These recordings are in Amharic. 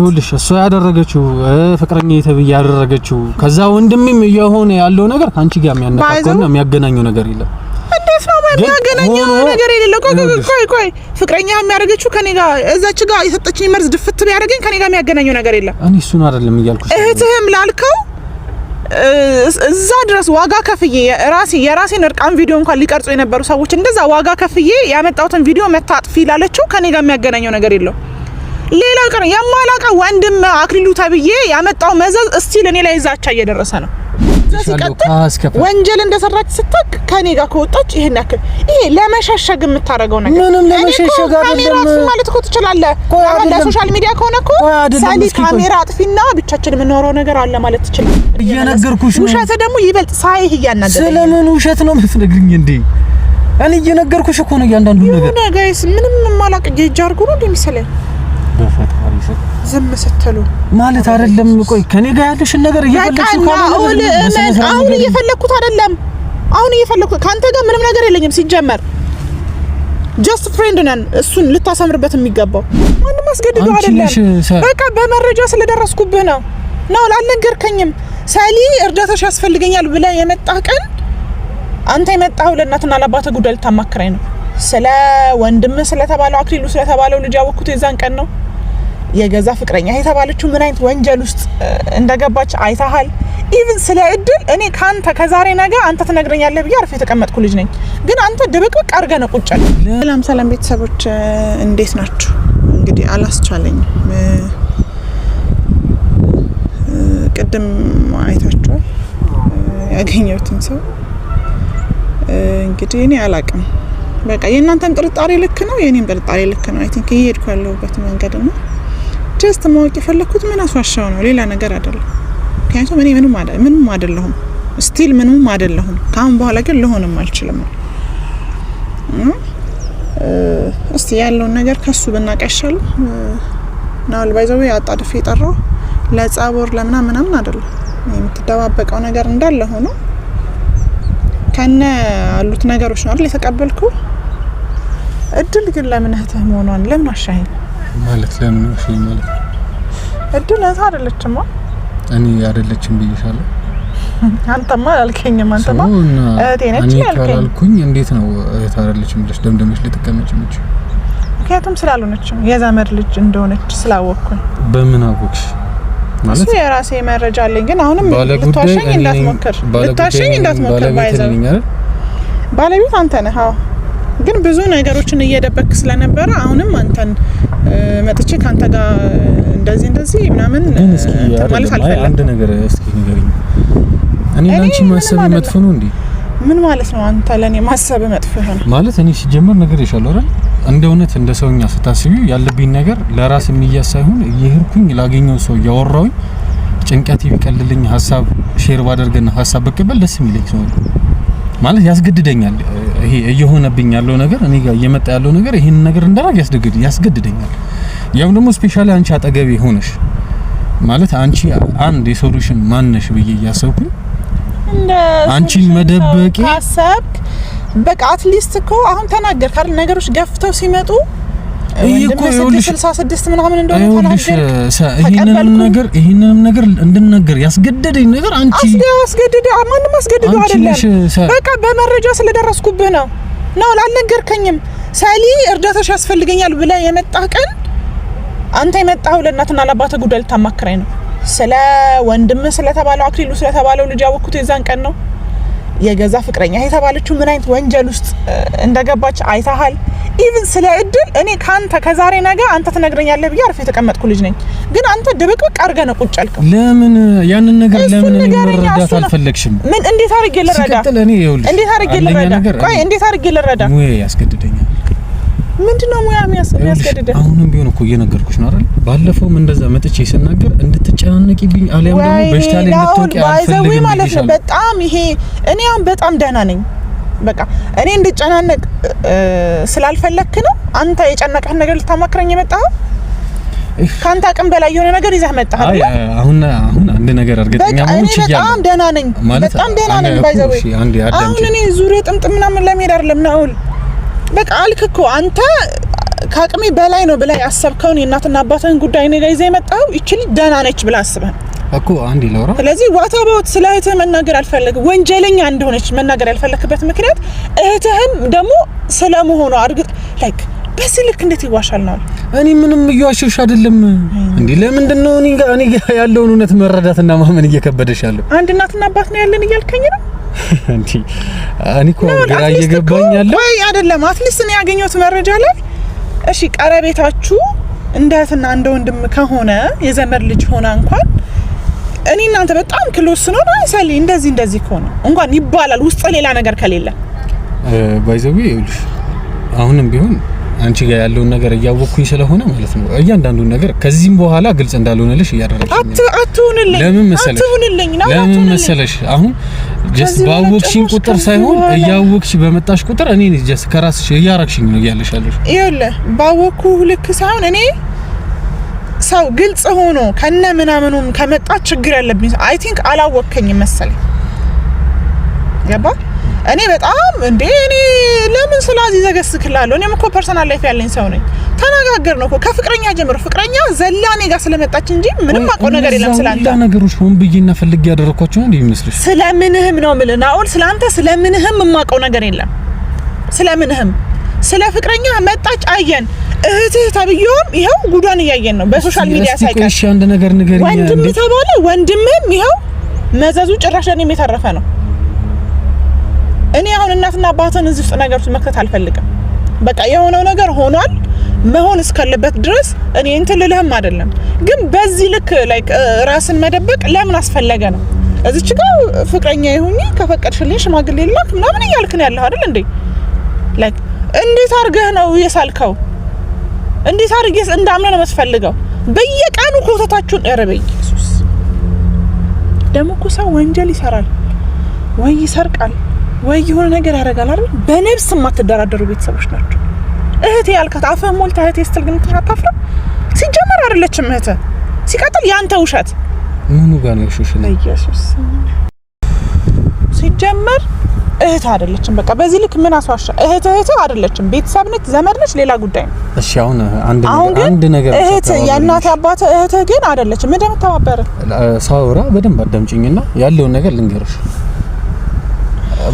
ሁልሽ እሷ ያደረገችው ፍቅረኛ የተብዬ ያደረገችው ከዛ ወንድምም የሆነ ያለው ነገር አንቺ ጋር የሚያነካከውና የሚያገናኘው ነገር የለም። እንዴት ነው የሚያገናኘው ነገር የሌለው? ቆይ ፍቅረኛ የሚያደርገችው ከኔ ጋር እዛች ጋር የሰጠችኝ መርዝ ድፍት ቢያደርገኝ ከኔ ጋር የሚያገናኘው ነገር የለም። እኔ እሱን አይደለም እያልኩሽ እህትህም ላልከው እዛ ድረስ ዋጋ ከፍዬ የራሴን እርቃን ቪዲዮ እንኳን ሊቀርጹ የነበሩ ሰዎች እንደዛ ዋጋ ከፍዬ ያመጣሁትን ቪዲዮ መታጥፊ ላለችው ከኔ ጋር የሚያገናኘው ነገር የለው። ሌላ ቀን የማላቀ ወንድም አክሊሉ ተብዬ ያመጣው መዘዝ እስቲል እኔ ላይ ዛቻ እየደረሰ ነው። ወንጀል እንደሰራች ስትክ ከኔ ጋር ከወጣች ይሄን ያክል ይሄ ለመሸሸግ የምታረገው ነገር ምንም ለመሸሸግ አይደለም ማለት እኮ ትችላለህ። ለሶሻል ሚዲያ ከሆነ እኮ ሳሊ ካሜራ አጥፊና ብቻችን የምንኖረው ነገር አለ ማለት ትችላለህ። እየነገርኩሽ ነው። ውሸት ደግሞ ይበልጥ ሳይህ እያናደደ ስለምን ውሸት ነው የምትነግሪኝ እንዴ? እኔ እየነገርኩሽ እኮ ነው እያንዳንዱ ነገር። ነው ጋይስ ምንም ማላቅ ጌጅ አርጉ ነው እንደሚሰለኝ በፈጣሪ ሰጥ ዝም ስትሉ ማለት አይደለም። ቆይ ከኔ ጋር ያለሽን ነገር እየፈለግሽ አሁን እየፈለኩት አይደለም። አሁን እየፈለኩት ካንተ ጋር ምንም ነገር የለኝም ሲጀመር ጀስት ፍሬንድ ነን። እሱን ልታሰምርበት የሚገባው ማንም አስገድዶ አይደለም። በቃ በመረጃ ስለደረስኩብህ ነው ላልነገርከኝም። ሳሊ እርዳታሽ ያስፈልገኛል ብለህ የመጣህ ቀን አንተ የመጣው ለእናትና ለአባትህ ጉዳይ ልታማክረኝ ነው። ስለ ወንድም ስለተባለው አክሊሉ ስለተባለው ልጅ ያወኩት የዛን ቀን ነው። የገዛ ፍቅረኛ የተባለችው ምን አይነት ወንጀል ውስጥ እንደገባች አይታሃል። ኢቭን ስለ እድል እኔ ካንተ ከዛሬ ነገ አንተ ትነግረኛለህ ብዬ አርፌ የተቀመጥኩ ልጅ ነኝ። ግን አንተ ድብቅብቅ አድርገህ ነው ቁጭ ያለ። ሰላም ቤተሰቦች እንዴት ናችሁ? እንግዲህ አላስቻለኝም። ቅድም አይታችኋል ያገኘሁትን ሰው። እንግዲህ እኔ አላቅም። በቃ የእናንተም ጥርጣሬ ልክ ነው፣ የኔም ጥርጣሬ ልክ ነው። አይ ቲንክ እየሄድኩ ያለሁበት መንገድ ነው። ጀስት ማወቅ የፈለኩት ምን አስዋሻው ነው፣ ሌላ ነገር አይደለም። ምክንያቱም እኔ ምንም አይደለሁም፣ ስቲል ምንም አይደለሁም። ካሁን በኋላ ግን ልሆንም አልችልም። እስቲ ያለውን ነገር ከሱ ብናቀሻል ነው ባይዘው ያጣድፍ የጠራው ለጻቦር ለምናምን አይደለም። የምትደባበቀው ነገር እንዳለ ሆኖ ከነ አሉት ነገሮች ነው አይደል የተቀበልኩ። እድል ግን ለምን እህትህ መሆኗን ለምን አሻኸኝ ማለት ለምን አሻኸኝ ማለት እድል እህት አይደለችማ። እኔ አይደለችም ብዬሻለሁ። አንተማ አልከኝም። አንተማ እህቴ ነች ያልከኝ እንዴት ነው እህት አይደለችም ብለሽ ደምደምሽ ልትቀመጪ ነች? ምክንያቱም ስላልሆነችም የዘመድ ልጅ እንደሆነች ስላወቅኩኝ። በምን አወቅሽ? ማለት የራሴ መረጃ አለኝ። ግን አሁንም ልታሸኝ እንዳትሞክር ባይዘው ባለቤት አንተ ነህ። አዎ ግን ብዙ ነገሮችን እየደበክ ስለነበረ አሁንም አንተን መጥቼ ካንተ ጋር እንደዚህ ምናምን ማለት አልፈልግም። አንድ ነገር እስኪ ንገሪኝ። እኔ ላንቺ ማሰብ መጥፎ ነው እንዴ? ምን ማለት ነው አንተ ለኔ ማሰብ መጥፎ ነው ማለት? እኔ ሲጀመር ነገር ይሻለው አይደል? እንደ እውነት እንደ ሰውኛ ስታስቢው ያለብኝ ነገር ለራስ የሚያስ ሳይሆን እየሄድኩኝ ላገኘው ሰው ያወራውኝ ጭንቀት ይቀልልኝ ሀሳብ ሼር ባደርግና ሀሳብ በቀበል ደስ የሚለኝ ሰው ማለት ያስገድደኛል። ይሄ እየሆነብኝ ያለው ነገር እኔ ጋር እየመጣ ያለው ነገር ይሄን ነገር እንዳደርግ ያስገድደኛል። ያው ደግሞ ስፔሻሊ አንቺ አጠገቤ ሆነሽ ማለት አንቺ አንድ የሶሉሽን ማነሽ ብዬ እያሰብኩኝ እንደ አንቺ መደበቂ ሀሳብክ በቃ አትሊስት እኮ አሁን ተናገር ካል ነገሮች ገፍተው ሲመጡ እኮ 66 ምናምን እንደሆነ ተናገር። ይሄንንም ነገር እንድናገር ያስገደደኝ ነገር አንቺ ማንም አስገድዶ አይደለም። በቃ በመረጃ ስለደረስኩብህ ነው ላልነገርከኝም። ሳሊ እርዳታሽ ያስፈልገኛል ብለህ የመጣህ ቀን አንተ የመጣው ለእናትና ለአባትህ ጉዳይ ልታማክረኝ ነው። ስለ ወንድም ስለተባለው አክሊሉ ስለተባለው ልጅ ያወኩት የዛን ቀን ነው። የገዛ ፍቅረኛ የተባለችው ምን አይነት ወንጀል ውስጥ እንደገባች አይታሃል። ኢቭን ስለ እድል እኔ ካንተ ከዛሬ ነገ አንተ ትነግረኛለህ ብዬ አርፌ የተቀመጥኩ ልጅ ነኝ። ግን አንተ ድብቅብቅ አድርገህ ነው ቁጭ ያልከው። ለምን ያንን ነገር ለምን መረዳት አልፈለግሽም? ምን እንዴት አድርጌ ልረዳ? እንዴት አድርጌ ልረዳ? ቆይ እንዴት አድርጌ ልረዳ? ወይ ያስገድደኛል። ምንድነው ሙያ የሚያስገድደኝ? አሁንም ቢሆን እኮ እየነገርኩሽ ነው አይደል? ባለፈውም እንደዛ መጥቼ ስናገር እንድትጨናነቂብኝ አለም ደግሞ በሽታ ላይ እንድትወቂ አልፈልግም ማለት ነው። በጣም ይሄ እኔ አሁን በጣም ደህና ነኝ። በቃ እኔ እንድጨናነቅ ስላልፈለክ ነው አንተ የጨነቀህን ነገር ልታማክረኝ የመጣኸው። ካንተ አቅም በላይ የሆነ ነገር ይዘህ መጣህ አይደል? አሁን አንድ ነገር እርግጠኛ መሆን ይችላል። በጣም ደህና ነኝ፣ በጣም ደህና ነኝ። ባይዘው አሁን እኔ ዙሪያ ጥምጥም ምናምን ለመሄድ አይደለም ነው በቃ አልክ እኮ አንተ ከአቅሜ በላይ ነው ብላ ያሰብከውን የእናትና አባትህን ጉዳይ እኔ ጋር ይዘህ የመጣው ይችል ደህና ነች ብላ አስበህ እኮ አንዴ ላውራ። ስለዚህ ዋት አባውት ስለ እህትህ መናገር አልፈለግም። ወንጀለኛ እንደሆነች መናገር ያልፈለክበት ምክንያት እህትህም ደግሞ ስለመሆኑ አርግጥ ላይክ በዚህ ልክ እንዴት ይዋሻል ነው? እኔ ምንም እየዋሸሽ አይደለም እንዴ። ለምንድን ነው እኔ ያለውን እውነት መረዳትና ማመን እየከበደሽ ያለው? አንድ እናትና አባት ነው ያለን እያልከኝ ነው እንዴ? እኔ እኮ ግራ እየገባኝ ያለው ወይ አይደለም። አትሊስት እኔ ያገኘሁት መረጃ ላይ እሺ ቀረቤታችሁ እንደ እህትና እንደ ወንድም ከሆነ የዘመድ ልጅ ሆና እንኳን እኔ እናንተ በጣም ክሎስ ነው አይሰሊ እንደዚህ ከሆነ እንኳን ይባላል ውስጥ ሌላ ነገር ከሌለ ባይዘው ይኸውልሽ አሁንም ቢሆን አንቺ ጋር ያለውን ነገር እያወቅኩኝ ስለሆነ ማለት ነው እያንዳንዱን ነገር ከዚህም በኋላ ግልጽ እንዳልሆነልሽ እያደረግሽ አትሁንልኝ። ለምን መሰለሽ አሁን ጀስት ባወቅሽኝ ቁጥር ሳይሆን እያወቅሽ በመጣሽ ቁጥር እኔ ጀስት ከራስሽ እያራክሽኝ ነው እያለሻለሽ። ይኸውልህ ባወቅኩ ልክ ሳይሆን እኔ ሰው ግልጽ ሆኖ ከነ ምናምኑም ከመጣ ችግር ያለብኝ አይ ቲንክ አላወቅከኝም መሰለኝ። ገባ እኔ በጣም እንዴ እኔ ለምን ስለዚህ ዘገስክላለሁ? እኔም እኮ ፐርሰናል ላይፍ ያለኝ ሰው ነኝ። ተነጋገር ነው እኮ ከፍቅረኛ ጀምሮ ፍቅረኛ ዘላኔ ጋር ስለመጣች እንጂ ምንም አውቀው ነገር የለም ስላንተ። ያ ነገሮች ሆን ብዬና ፈልጌ ያደረኳቸው እንዴ ይመስልሽ? ስለምንህም ነው ማለት ናኦል ስላንተ ስለምንህም የማውቀው ነገር የለም። ስለምንህም ስለ ፍቅረኛ መጣች አየን። እህትህ ተብየውም ይሄው ጉዷን እያየን ነው በሶሻል ሚዲያ ሳይቀር። እሺ አንድ ነገር ንገሪኝ። ወንድም ተባለ ወንድምም ይሄው መዘዙ ጭራሽ ለኔ የተረፈ ነው። እኔ አሁን እናትና አባትን እዚህ ውስጥ ነገር መክተት አልፈልግም። በቃ የሆነው ነገር ሆኗል። መሆን እስካለበት ድረስ እኔ እንትን ልልህም አይደለም፣ ግን በዚህ ልክ ላይክ ራስን መደበቅ ለምን አስፈለገ ነው? እዚች ጋር ፍቅረኛ ይሁን ከፈቀድሽልኝ ሽማግሌ ላክ ምናምን እያልክ ነው ያለው አይደል እንዴ? ላይክ እንዴት አርገህ ነው የሳልከው? እንዴት አርገህ እንዳምነህ ነው መስፈልገው? በየቀኑ ኮተታችሁን ያረበይ ኢየሱስ። ደግሞ እኮ ሰው ወንጀል ይሰራል ወይ ይሰርቃል ወይ የሆነ ነገር ያደርጋል አይደል? በነፍስ የማትደራደሩ ቤተሰቦች ናቸው። እህቴ ያልካት አፈህ ሞልታ እህቴ ስትል ግን ተሻታፍራ ሲጀመር አይደለችም እህቴ። ሲቀጥል ያንተ ውሸት ምኑ ጋር ነው እሺ? ኢየሱስ ሲጀመር እህቴ አይደለችም። በቃ በዚህ ልክ ምን አስዋሻ? እህቴ አይደለችም፣ ቤተሰብ ነች፣ ዘመድ ነች፣ ሌላ ጉዳይ ነው። እሺ አሁን አንድ ነገር እህቴ የእናቴ አባቴ እህቴ ግን አይደለችም። ምንድነው ተባበረ ሳውራ በደንብ አዳምጪኝና ያለውን ነገር ልንገርሽ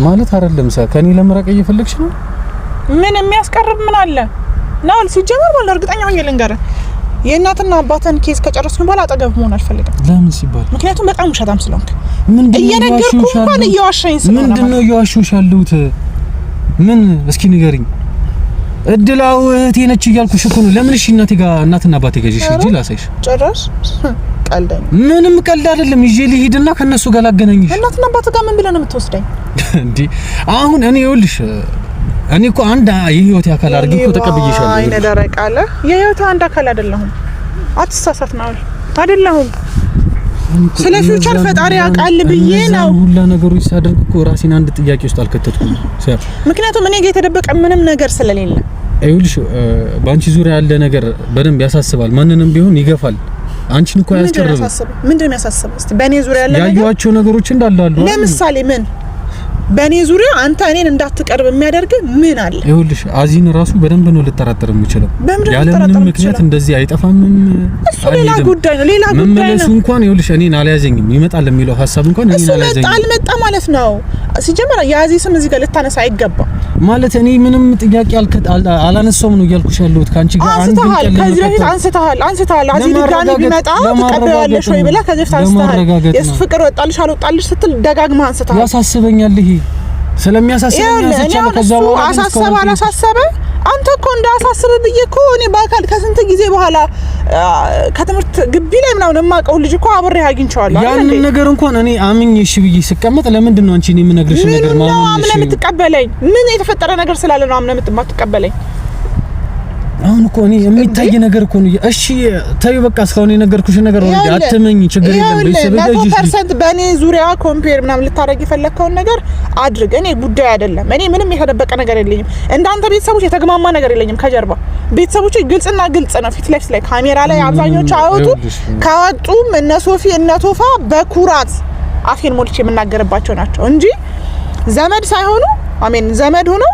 ማለት አይደለም። ከኔ ለመራቅ እየፈለግሽ ነው? ምን የሚያስቀርብ ምን አለ ነው? ሲጀመር ማለት እርግጠኛ ሆኜ ልንገርህ የእናትና አባተን ኬስ ከጨረስኩ በኋላ አጠገብ መሆን አልፈልግም። ለምን ሲባል? ምክንያቱም በጣም ውሸታም ስለሆንክ። እየነገርኩህ እንኳን እየዋሸኝ ስለሆነ ምንድነው እየዋሸሁሽ ያለሁት? ምን እስኪ ንገሪኝ። እድላው እህቴ ነች እያልኩሽ እኮ ነው። ለምን እሺ እናትና አባቴ ጋር እሺ ላሳይሽ። ጭራሽ ቀልደኝ። ምንም ቀልድ አይደለም። ይዤ ልሂድና ከነሱ ጋር ላገናኝሽ። እናትና አባቴ ጋር ምን ብለህ ነው የምትወስደኝ እንዴ? አሁን እኔ ይኸውልሽ እኔ እኮ አንድ የህይወት አካል አድርጌ እኮ ተቀብዬሻለሁ። አይነ ደረቅ አለ። የህይወት አንድ አካል አይደለሁም። አትሳሳት ነው አይደለሁም። ስለ ፊውቸር ፈጣሪ አቃል ብዬ ነው ሁላ ነገሮች ሳደርግ እኮ ራሴን አንድ ጥያቄ ውስጥ አልከተትኩም። ምክንያቱም እኔ ጋር የተደበቀ ምንም ነገር ስለሌለ ይኸውልሽ ባንቺ ዙሪያ ያለ ነገር በደንብ ያሳስባል። ማንንም ቢሆን ይገፋል። አንቺን እኮ ያስቀርብ። ምንድነው የሚያሳስበው? እስቲ በእኔ ዙሪያ ያለ ነገር ያዩዋቸው ነገሮች እንዳሉ አሉ። ለምሳሌ ምን በእኔ ዙሪያ አንተ እኔን እንዳትቀርብ የሚያደርግ ምን አለ? ይኸውልሽ አዚን ራሱ በደንብ ነው ልጠራጠር የምችለው። ያለ ምንም ምክንያት እንደዚህ አይጠፋም። እሱ ሌላ ጉዳይ ነው፣ ሌላ ጉዳይ ነው። መመለሱ እንኳን ይኸውልሽ እኔን አልያዘኝም። ይመጣል የሚለው ሀሳብ እንኳን እኔን አልያዘኝም። እሱ አልመጣ ማለት ነው። ሲጀመር ያዚ ስም እዚህ ጋር ልታነሳ አይገባም ማለት እኔ ምንም ጥያቄ አላነሳውም ነው እያልኩሽ ያለሁት። ካንቺ ጋር አንድ ቀን ከዚህ በፊት አንስተሃል አዚ ድጋሚ ቢመጣ ተቀበያለሽ ወይ ብለህ ከዚህ በፊት አንስተሃል። የሱ ፍቅር ወጣልሽ አልወጣልሽ ስትል ደጋግማ አንስተሃል። ያሳስበኛል ይሄ ስለሚያሳስበኝ አንስቻለሁ። ከዛ በኋላ አሳሰበ አንተ እኮ እንዳሳስበ ብዬ እኮ እኔ በአካል ከስንት ጊዜ በኋላ ከትምህርት ግቢ ላይ ምናምን የማውቀው ልጅ እኮ አብሬ አግኝቼዋለሁ። ያን ነገር እንኳን እኔ አምኜ እሺ ብዬ ስቀመጥ ለምንድን ነው አንቺ እኔ የምነግርሽ ነገር ማለት ነው አምነህ የምትቀበለኝ? ምን የተፈጠረ ነገር ስላለ ነው አምነህ የምትቀበለኝ? አሁን እኮ እኔ የሚታይ ነገር እኮ ነው። እሺ ተይው በቃ እስካሁን የነገርኩሽ ነገር ነው። አትመኝ፣ ችግር የለም። በይሰበደጅ 100% በእኔ ዙሪያ ኮምፔር ምናምን ልታረግ የፈለከውን ነገር አድርግ። እኔ ጉዳይ አይደለም። እኔ ምንም የተደበቀ ነገር የለኝም። እንዳንተ ቤተሰቦች የተግማማ ነገር የለኝም። ከጀርባ ቤተሰቦች ግልጽና ግልጽ ነው። ፊት ለፊት ላይ ካሜራ ላይ አብዛኞቹ አወጡ ካወጡም እነ ሶፊ እነ ቶፋ በኩራት አፌን ሞልቼ የምናገርባቸው ናቸው እንጂ ዘመድ ሳይሆኑ አሜን ዘመድ ሆኖ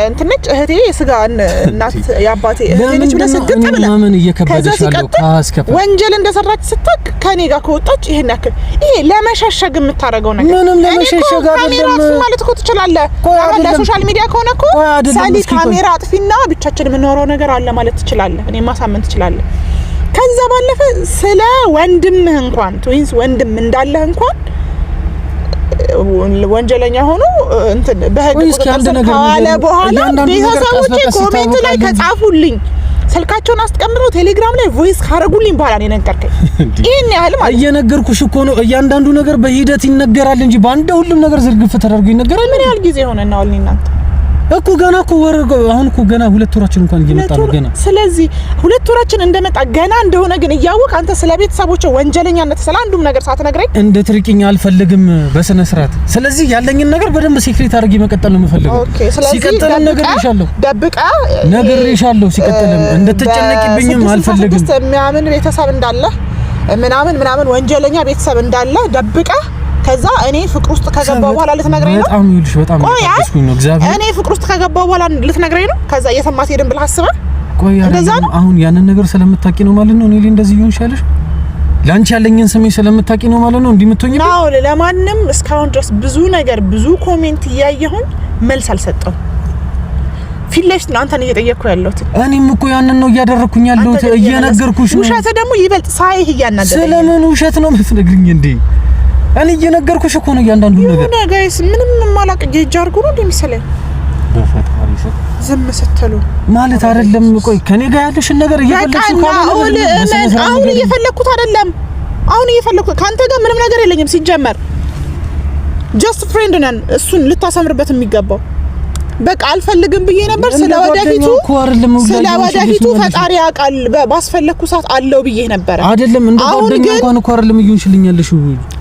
እንትነች እህቴ ስጋ እናት ያባቴ እህቴ ነች ብለህ ስትገጥ ብለህ ምን እየከበደሽ ያለው ካስከፈ ወንጀል እንደሰራች ስትክ ከኔ ጋር ከወጣች ይሄን ያክል ይሄ ለመሸሸግ የምታረገው ነገር ምንም ለመሸሸግ አይደለም ማለት እኮ ትችላለህ። ለሶሻል ሚዲያ ከሆነ እኮ ሳሊ ካሜራ አጥፊና ብቻችን የምንኖረው ነገር አለ ማለት ትችላለህ። እኔ ማሳመን ትችላለህ። ከዛ ባለፈ ስለ ወንድምህ እንኳን ትዊንስ ወንድም እንዳለህ እንኳን ወንጀለኛ ሆኖ እንትን በህግ ቁጥጥር ካለ በኋላ ቤተሰቦቼ ኮሜንት ላይ ከጻፉልኝ ስልካቸውን አስቀምጠው ቴሌግራም ላይ ቮይስ ካረጉልኝ በኋላ ነው የነገርከኝ። ይሄን ያህል ማለት እየነገርኩሽ እኮ ነው። እያንዳንዱ ነገር በሂደት ይነገራል እንጂ ባንደ ሁሉም ነገር ዝርግፍ ተደርጎ ይነገራል። ምን ያህል ጊዜ ሆነና አሁን እናንተ እኮ ገና እኮ አሁን እኮ ገና 2 ወራችን እንኳን እየመጣ ነው ገና። ስለዚህ 2 ወራችን እንደመጣ ገና እንደሆነ ግን እያወቅ አንተ ስለ ቤተሰቦቼ ወንጀለኛነት ስለ አንዱም ነገር ሳትነግረኝ እንድትርቂኝ አልፈልግም በስነ ስርዓት። ስለዚህ ያለኝን ነገር በደንብ ሲክሬት አድርጌ መቀጠል ነው የምፈልገው። ሲቀጥል ነግሬሻለሁ፣ ደብቃ ነግሬሻለሁ። ሲቀጥልም እንድትጨነቂብኝም አልፈልግም። የሚያምን ቤተሰብ እንዳለ ምናምን ወንጀለኛ ቤተሰብ እንዳለ ደብቃ ከዛ እኔ ፍቅር ውስጥ ከገባው በኋላ ልትነግረኝ ነው። በጣም ይልሽ በጣም ታስኩኝ ነው እግዚአብሔር። እኔ ፍቅር ውስጥ ከገባው በኋላ ልትነግረኝ ነው። ከዛ እየሰማት ሄድን ብለህ አስበህ አሁን ያንን ነገር ስለምታቂ ነው ማለት ነው። እኔ እንደዚህ ይሁን ሻለሽ ላንቺ ያለኝን ስሜት ስለምታቂ ነው ማለት ነው። እንዲምትሆኝ ነው። ለማንም እስካሁን ድረስ ብዙ ነገር ብዙ ኮሜንት እያየሁኝ መልስ አልሰጠው። ፊትለሽ ነው አንተን እየጠየቅኩ ያለሁት። እኔም እኮ ያንን ነው እያደረኩኝ ያለሁት እየነገርኩሽ ነው። ውሸት ደግሞ ይበልጥ ሳይህ እያናደረኝ። ስለምን ውሸት ነው የምትነግሪኝ እንዴ? እኔ እየነገርኩሽ እኮ ነው እያንዳንዱ ነገር። ነው ጋይስ ምንም ማላቅ ጌጅ አድርጎ ነው እንደሚሰለኝ በፈጣሪ ሰው ዝም ስትሉ ማለት አይደለም። ቆይ ከኔ ጋር ያለሽን ነገር እየፈለግሽ ካለ አሁን እየፈለግኩት አይደለም። አሁን እየፈለግኩት ካንተ ጋር ምንም ነገር የለኝም ሲጀመር ጀስት ፍሬንድ ነን። እሱን ልታሰምርበት የሚገባው በቃ አልፈልግም ብዬ ነበር። ስለወደፊቱ ፈጣሪ ያውቃል ባስፈለኩ ሰዓት አለው ብዬ ነበር አይደለም። እንደ ጓደኛ እንኳን እኮ አይደለም ይሁንሽልኛልሽ።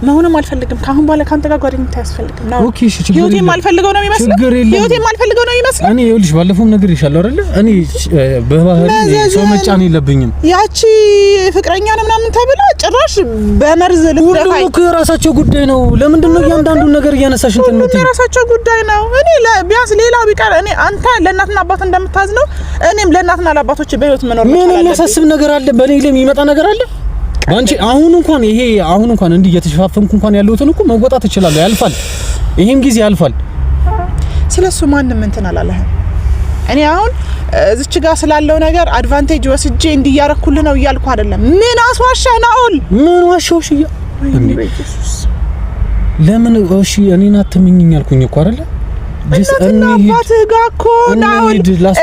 መሆንም አልፈልግም። ካሁን በኋላ ካንተ ጋር ጓደኝነት አያስፈልግም ነው። ኦኬ እሺ፣ ችግር ህይወቴ ማልፈልገው ነው የሚመስለው። ህይወቴ ማልፈልገው ነው የሚመስለው። እኔ ይኸውልሽ ባለፈውም ነገር ይሻለው አይደለ? እኔ በባህሪ ሰው መጫን የለብኝም። ያቺ ፍቅረኛ ነው ምናምን ተብላ ጭራሽ በመርዝ ልትደፋይ። ሁሉም እኮ የራሳቸው ጉዳይ ነው። ለምንድን ነው እያንዳንዱ ነገር እያነሳሽ እንትን የምትይው? የራሳቸው ጉዳይ ነው። እኔ ቢያንስ ሌላው ቢቀር እኔ አንተ ለእናትና አባት እንደምታዝ ነው እኔም ለእናትና ለአባቶች በህይወት መኖር ነው። ምን የሚያሳስብ ነገር አለ? በኔ ላይ የሚመጣ ነገር አለ? አንቺ አሁን እንኳን እንዲህ እየተሸፋፈንኩ እንኳን ያለሁትን እኮ መወጣት እችላለሁ። ያልፋል፣ ይሄም ጊዜ ያልፋል። ስለሱ ማንም እንትን አላለህ። እኔ አሁን እዚች ጋር ስላለው ነገር አድቫንቴጅ ወስጄ እንዲያረኩልህ ነው እያልኩ አይደለም። ምን አስዋሻህ ናኦል? ምን ዋሻውሽ? ለምን እሺ እኔን አትመኝኝ አልኩኝ እኮ አይደለ? እናትና አባትህ ጋር እኮ ናኦል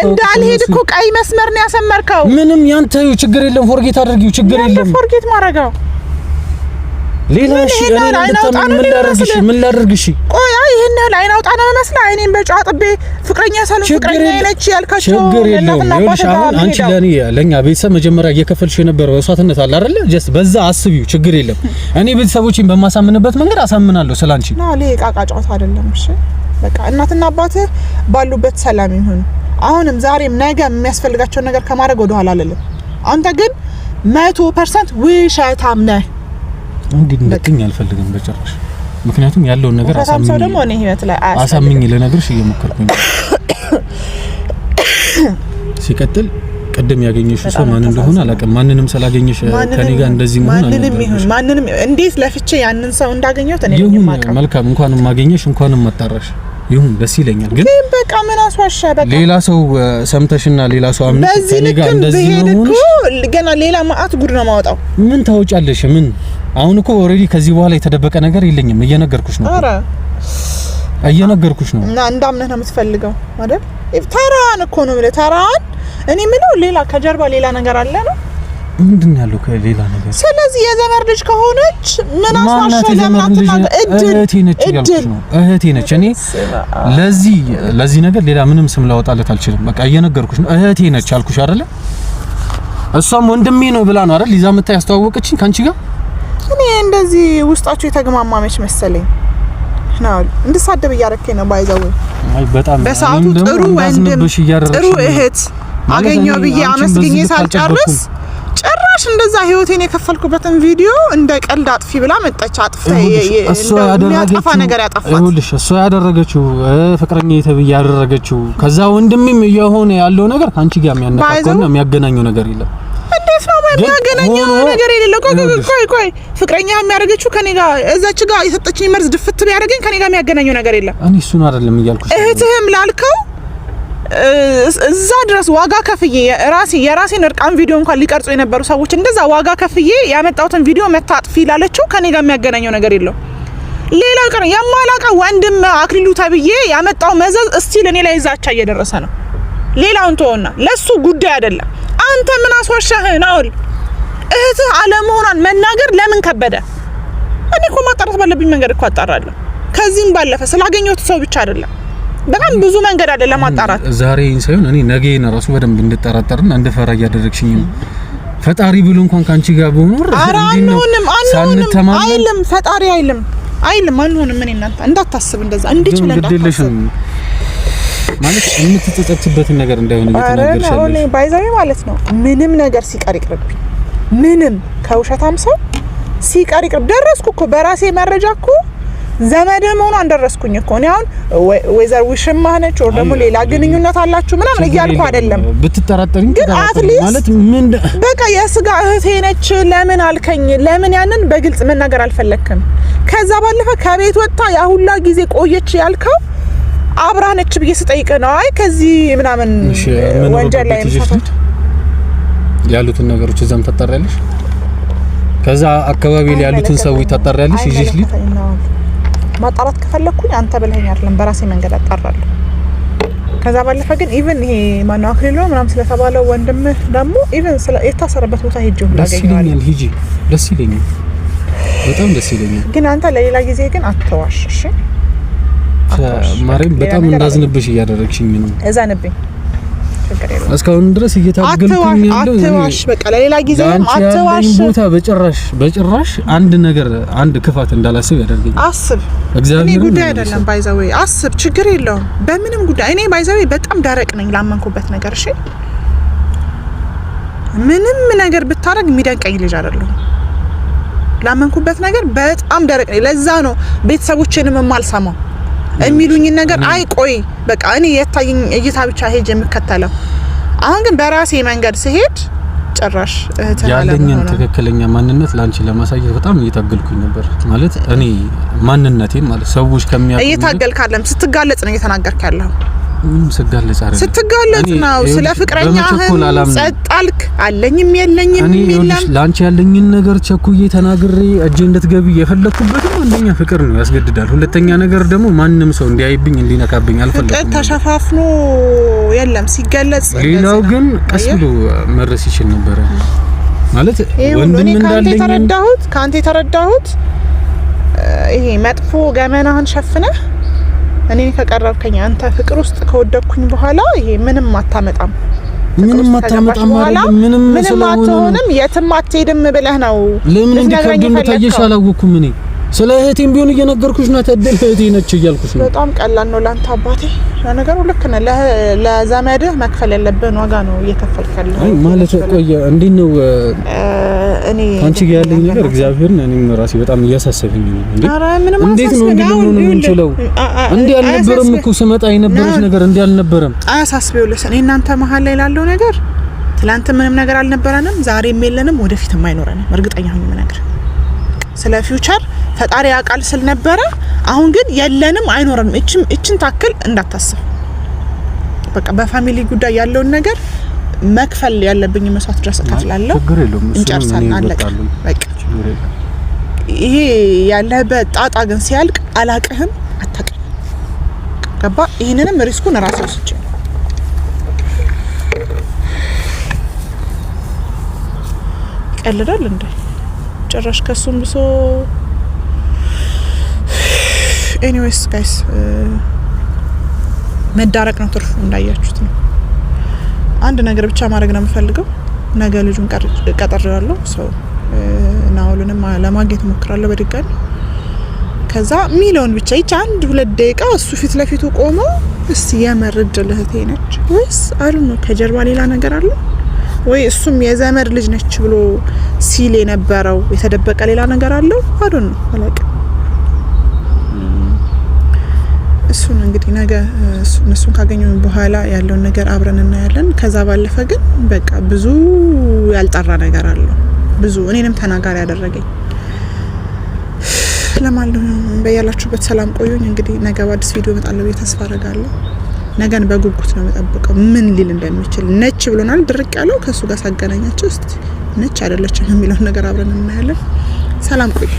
እንዳልሄድ እኮ ቀይ መስመር ነው ያሰመርከው። ምንም ያንተ ችግር የለም፣ ፎርጌት አድርጊው፣ ችግር የለም። ፎርጌት ማረጋው ሌላ እሺ ምን ላድርግሽ? ቆይ ይሄን ላይ አውጣ ነው መስላ አይኔን በጫው ጥቤ ፍቅረኛ ሰለው ፍቅረኛ ነች ያልካቸው ችግር የለም። ይኸውልሽ አሁን አንቺ ለኛ ቤተሰብ መጀመሪያ እየከፈልሽ የነበረው መስዋዕትነት አለ አይደለ? ጀስት በዛ አስቢው፣ ችግር የለም። እኔ ቤተሰቦቼን በማሳምንበት መንገድ አሳምናለሁ ስላንቺ። ቃቃ ጫወታ አይደለም። እሺ በቃ እናትና አባትህ ባሉበት ሰላም ይሁን። አሁንም ዛሬም ነገ የሚያስፈልጋቸው ነገር ከማድረግ ወደ ኋላ አይደለም። አንተ ግን 100% ውሸታም ነህ። እንድትኝ አልፈልግም በጭራሽ። ምክንያቱም ያለውን ነገር አሳምኝ ለነገርሽ እየሞከርኩኝ ነው። ሲቀጥል ቅድም ያገኘሽው ሰው ማን እንደሆነ አላውቅም። ማንንም ስላገኘሽ ከኔ ጋር እንደዚህ መሆን አልነበረም። ማንንም እንዴት ለፍቼ ያንን ሰው እንዳገኘው ተኔ ማቀም መልካም። እንኳንም ማገኘሽ እንኳንም መጣራሽ ይሁን ደስ ይለኛል። ግን በቃ ምን አስዋሻ? በቃ ሌላ ሰው ሰምተሽና ሌላ ሰው አምነሽ ከኔ ጋር እንደዚህ ነው ገና ሌላ ማአት ጉድ ነው ማውጣው። ምን ታውጫለሽ? ምን አሁን እኮ ኦሬዲ ከዚህ በኋላ የተደበቀ ነገር የለኝም። እየነገርኩሽ ነው። አረ እየነገርኩሽ ነው። እና እንዳምነህ ነው የምትፈልገው አይደል? ተራን እኮ ነው ማለት ተራን። እኔ ምለው ሌላ ከጀርባ ሌላ ነገር አለ ነው። ምንድን ያለው ከሌላ ነገር? ስለዚህ የዘመር ልጅ ከሆነች ምን አስዋሻ? ለማጥና እህቴ ነች ያልኩሽ ነው። እህቴ ነች። እኔ ለዚህ ነገር ሌላ ምንም ስም ላወጣለት አልችልም። በቃ እየነገርኩሽ ነው። እህቴ ነች አልኩሽ አይደለ? እሷም ወንድሜ ነው ብላ ነው አይደል ይዛ መጣ ያስተዋወቀችኝ ካንቺ ጋር። እኔ እንደዚህ ውስጣችሁ የተገማማመች መሰለኝ ነው እንድሳደብ እያረከኝ ነው ባይዛው። አይ በጣም በሰዓቱ ጥሩ ወንድም ጥሩ እህት አገኘው ብዬ አመስግኜ ሳልጨርስ ጭራሽ እንደዛ ህይወቴን የከፈልኩበትን ቪዲዮ እንደ ቀልድ አጥፊ ብላ መጣች። አጥፋ ያጠፋ ነገር ያጠፋት ይኸውልሽ እሷ ያደረገችው ፍቅረኛ የተብየ ያደረገችው ከዛ ወንድምም የሆነ ያለው ነገር ካንቺ ጋር የሚያነካከውና የሚያገናኘው ነገር የለም። እንዴት ነው የሚያገናኘው ነገር የሌለው? ቆይ ፍቅረኛ የሚያደርገችው ከኔ ጋር እዛች ጋር የሰጠችኝ መርዝ ድፍት ቢያደርገኝ ከኔ ጋር የሚያገናኘው ነገር የለም። እኔ እሱን አይደለም እያልኩሽ እህትህም ላልከው እዛ ድረስ ዋጋ ከፍዬ የራሴን እርቃን ቪዲዮ እንኳን ሊቀርጹ የነበሩ ሰዎች እንደዛ ዋጋ ከፍዬ ያመጣሁትን ቪዲዮ መታጥፊ ላለችው ከኔ ጋር የሚያገናኘው ነገር የለው። ሌላው ቀር የማላቀው ወንድም አክሊሉ ተብዬ ያመጣው መዘዝ እስቲል እኔ ላይ ዛቻ እየደረሰ ነው። ሌላውን ተወና ለሱ ጉዳይ አይደለም። አንተ ምን አስዋሻህ ነው? እህትህ አለመሆኗን መናገር ለምን ከበደ? እኔ እኮ ማጣራት ባለብኝ መንገድ እኮ አጣራለሁ። ከዚህም ባለፈ ስላገኘሁት ሰው ብቻ አይደለም በጣም ብዙ መንገድ አለ ለማጣራት። ዛሬን ሳይሆን እኔ ነገን ራሱ በደንብ እንድጠራጠርና እንድፈራ ያደረግሽኝ ነው። ፈጣሪ ብሎ እንኳን ካንቺ ጋር በሆነ አንሆንም አይልም ፈጣሪ አይልም አንሆንም። ምን እናንተ እንዳታስብ እንደዛ እንዲች ብለን እንዳታስብ ማለት የምትጸጸትበትን ነገር እንዳይሆን እየተናገርሽ ነው። እኔ ባይዛዊ ማለት ነው ምንም ነገር ሲቀር ይቅርብኝ። ምንም ከውሸታም ሰው ሲቀር ይቅርብ። ደረስኩ እኮ በራሴ መረጃ እኮ ዘመድ መሆኗን ደረስኩኝ እኮ እኔ አሁን ወይዘር ውሽማ ነች ወር ደግሞ ሌላ ግንኙነት አላችሁ ምናምን እያልኩ አይደለም። ብትጠራጠሪኝ ማለት ምን በቃ የስጋ እህቴ ነች ለምን አልከኝ? ለምን ያንን በግልጽ መናገር አልፈለክም? ከዛ ባለፈ ከቤት ወጣ ያ ሁላ ጊዜ ቆየች ያልከው አብራ ነች ብዬ ስጠይቅ ነው። አይ ከዚህ ምናምን ወንጀል ላይ ምሳፈት ያሉትን ነገሮች እዛም ተጣራለሽ። ከዛ አካባቢ ላይ ያሉትን ሰዎች ተጣራለሽ ይዤሽ ልጅ ማጣራት ከፈለኩኝ አንተ ብለኸኝ አይደለም በራሴ መንገድ አጣራለሁ። ከዛ ባለፈ ግን ኢቭን ይሄ ማነው አክሊሉ ምናምን ስለተባለው ወንድም ደግሞ ኢቭን የታሰረበት ቦታ ሄጄ እንዳገኘው ሂጂ ደስ ይለኛል፣ በጣም ደስ ይለኛል። ግን አንተ ለሌላ ጊዜ ግን አትዋሽ እሺ? ማርያም በጣም እንዳዝንብሽ እያደረግሽኝ ነው። እዛንብኝ ችግር የለውም። እስካሁን ድረስ እየታገልኩኝ ያለው አትዋሽ፣ በቃ ለሌላ ጊዜ አትዋሽ። ቦታ በጭራሽ አንድ ነገር አንድ ክፋት እንዳላስብ ያደርገኛል። አስብ እግዚአብሔር እኔ ጉዳይ አይደለም ባይዛዌ አስብ፣ ችግር የለውም በምንም ጉዳይ። እኔ ባይዛዌ በጣም ደረቅ ነኝ ላመንኩበት ነገር እሺ። ምንም ነገር ብታረግ የሚደንቀኝ ልጅ አይደለሁ። ላመንኩበት ነገር በጣም ደረቅ ነኝ። ለዛ ነው ቤተሰቦቼንም የማልሰማው የሚሉኝ ነገር አይ ቆይ በቃ እኔ የታየኝ እይታ ብቻ ሄጅ የምከተለው። አሁን ግን በራሴ መንገድ ሲሄድ ጭራሽ ያለኝን ትክክለኛ ማንነት ላንቺ ለማሳየት በጣም እየታገልኩኝ ነበር። ማለት እኔ ማንነቴን ማለት ሰዎች ከሚያውቁ እየታገልክ አይደለም ስትጋለጽ ነው እየተናገርክ ያለው። ስትጋለጽ አይደለም ስትጋለጽ ነው። ስለ ፍቅረኛህ ጸጣልክ አለኝም የለኝም የሚለም ላንቺ ያለኝን ነገር ቸኩዬ ተናግሬ እጄ እንድትገቢ የፈለኩበት አንደኛ ፍቅር ነው ያስገድዳል። ሁለተኛ ነገር ደግሞ ማንንም ሰው እንዲያይብኝ እንዲነካብኝ አልፈልግም። ፍቅር ተሸፋፍኖ የለም ሲገለጽ። ሌላው ግን ቀስ ብሎ መድረስ ይችል ነበር ማለት ወንድም እንዳለኝ ካንተ የተረዳሁት ይሄ መጥፎ ገመናህን ሸፍነህ እኔ ከቀረብከኝ አንተ ፍቅር ውስጥ ከወደኩኝ በኋላ ይሄ ምንም አታመጣም ማለት ምንም አትሆንም የትም አትሄድም ብለህ ነው። ለምን እንደከብድ ታየሽ አላወኩም። እኔ ስለ እህቴም ቢሆን እየነገርኩሽ ነው። ተደል እህቴ ነች እያልኩሽ ነው። በጣም ቀላል ነው ላንተ አባቴ። ለነገሩ ልክ ነህ። ለዘመድህ መክፈል ያለብህን ዋጋ ነው እየከፈልከልህ። አይ ማለት ቆየ እንዴት ነው እኔ አንቺ ጋር ያለኝ ነገር እግዚአብሔርን እኔም ራሴ በጣም እያሳሰበኝ ነው። እንዴት ነው እንደምን እንችለው እንዴ አልነበረም እኮ ስመጣ የነበረች ነገር እንዴ አልነበረም። አያሳስበው ለሰኔ እናንተ መሀል ላይ ያለው ነገር ትላንት ምንም ነገር አልነበረንም፣ ዛሬም የለንም፣ ወደፊትም አይኖረንም። እርግጠኛ ሆኜ ነገር ስለ ፊውቸር ፈጣሪ ያውቃል ስል ነበረ። አሁን ግን የለንም አይኖርም። እችን ታክል እንዳታስብ። በቃ በፋሚሊ ጉዳይ ያለውን ነገር መክፈል ያለብኝ መስዋዕት ድረስ እከፍላለሁ። እንጨርሳለን፣ አለቀ በቃ። ይሄ ያለበት ጣጣ ግን ሲያልቅ አላቅህም፣ አታውቅም። ገባ? ይሄንንም ሪስኩን ራሴ ወስጄ ቀልዳል እንዴ ጭራሽ ከሱም ብሶ። ኤኒዌይስ ጋይስ መዳረቅ ነው ትርፉ፣ እንዳያችሁት ነው። አንድ ነገር ብቻ ማድረግ ነው የምፈልገው። ነገ ልጁን ቀጠሬዋለሁ። ሰው ናውሉንም ለማግኘት ሞክራለሁ በድጋሚ። ከዛ ሚሊዮን ብቻ ይቻ 1-2 ደቂቃ እሱ ፊት ለፊቱ ቆሞ እስቲ የመረድ ለህቴ ነች ወይስ አሉ ነው ከጀርባ ሌላ ነገር አለ ወይ እሱም የዘመድ ልጅ ነች ብሎ ሲል የነበረው የተደበቀ ሌላ ነገር አለው አይደል ነው አላውቅም። እሱን እንግዲህ ነገ እሱን ካገኘን በኋላ ያለውን ነገር አብረን እናያለን። ከዛ ባለፈ ግን በቃ ብዙ ያልጠራ ነገር አለው ብዙ እኔንም ተናጋሪ ያደረገኝ። ለማንኛውም በያላችሁበት ሰላም ቆዩኝ። እንግዲህ ነገ በአዲስ ቪዲዮ እመጣለሁ ብዬ ተስፋ አደርጋለሁ። ነገን በጉጉት ነው የምጠብቀው ምን ሊል እንደሚችል። ነች ብሎናል ድርቅ ያለው ከሱ ጋር ሳገናኛቸው እስቲ ነች አይደለችም የሚለው ነገር አብረን እናያለን። ሰላም ቆዩ።